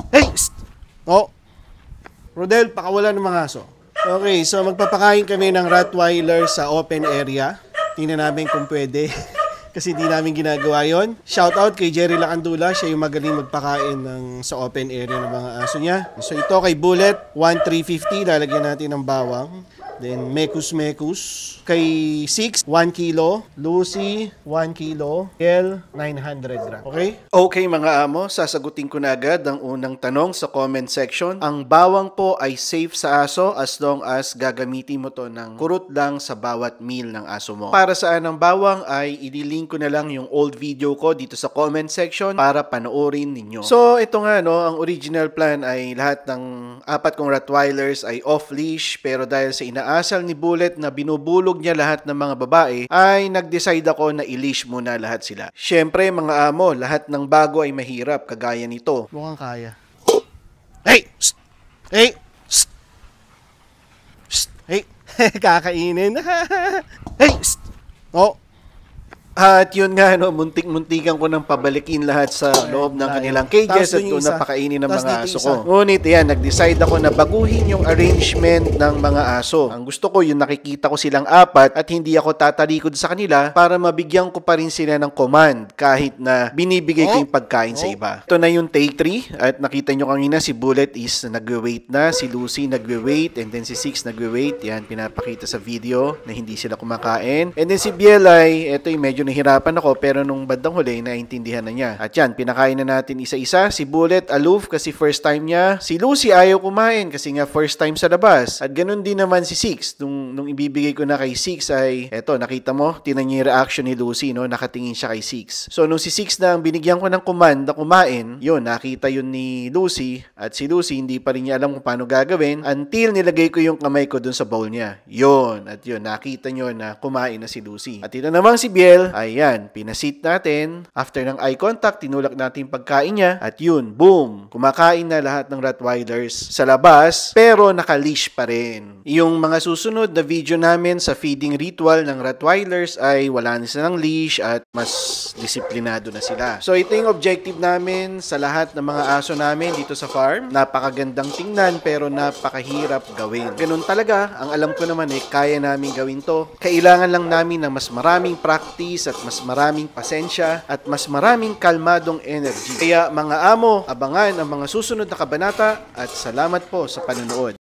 Hey! Psst! Oh, Rodel, pakawala ng mga aso. Okay, so magpapakain kami ng Rottweiler sa open area. Tingnan namin kung pwede. Kasi hindi namin ginagawa yon. Shout out kay Jerry Lacandula. Siya yung magaling magpakain sa open area ng mga aso niya. So ito kay Bullet, 1,350. Lalagyan natin ng bawang. Then Mekus. Kay 6, 1 kilo. Lucy, 1 kilo. L, 900 gram. Okay? Okay mga amo, sasagutin ko na agad ang unang tanong sa comment section. Ang bawang po ay safe sa aso as long as gagamitin mo to ng kurot lang sa bawat meal ng aso mo. Para saan ang bawang ay ililink ko na lang yung old video ko dito sa comment section para panoorin ninyo. So ito nga no, ang original plan ay lahat ng 4 kong Rottweilers ay off-leash, pero dahil sa inaasal ni Bullet na binubulog niya lahat ng mga babae, ay nag-decide ako na i-leash muna lahat sila. Syempre mga amo, lahat ng bago ay mahirap kagaya nito. Mukhang kaya. Hey! Psst! Hey! Psst! Psst! Hey! Kakainin. Hey! Psst! Oh! At yun nga, no, muntik-muntikan ko nang pabalikin lahat sa loob ng kanilang cages at doon napakainin ng mga aso ko. Ngunit yan, nag-decide ako na baguhin yung arrangement ng mga aso. Ang gusto ko, yung nakikita ko silang 4 at hindi ako tatalikod sa kanila para mabigyan ko pa rin sila ng command kahit na binibigay ko yung pagkain sa iba. Ito na yung take 3 at nakita nyo kanina si Bullet is nagwe-wait na, si Lucy nagwe-wait, and then si 6 nagwe-wait. Yan, pinapakita sa video na hindi sila kumakain. And then si Bielay, ito yung medyo nahirapan ako pero nung bandang huli naintindihan na niya. At yan, pinakain na natin isa-isa. Si Bullet aloof kasi first time niya. Si Lucy ayaw kumain kasi nga first time sa labas. At ganun din naman si Six. Nung ibibigay ko na kay Six ay, eto, nakita mo, tinan niya yung reaction ni Lucy, no? Nakatingin siya kay Six. So nung si Six na ang binigyan ko ng command na kumain, yun, nakita yun ni Lucy. At si Lucy hindi pa rin niya alam kung paano gagawin until nilagay ko yung kamay ko dun sa bowl niya. Yun. At yun, nakita nyo na kumain na si Lucy. At ito namang si Biel, ayan, pinasit natin. After ng eye contact, tinulak natin yung pagkain niya. At yun, boom! Kumakain na lahat ng Rottweilers sa labas, pero naka-leash pa rin. Yung mga susunod na video namin sa feeding ritual ng Rottweilers ay wala na silang leash at mas disiplinado na sila. So ito yung objective namin sa lahat ng mga aso namin dito sa farm. Napakagandang tingnan pero napakahirap gawin. Ganun talaga, ang alam ko naman eh, kaya namin gawin to. Kailangan lang namin ng mas maraming practice at mas maraming pasensya at mas maraming kalmadong energy. Kaya mga amo, abangan ang mga susunod na kabanata at salamat po sa panonood.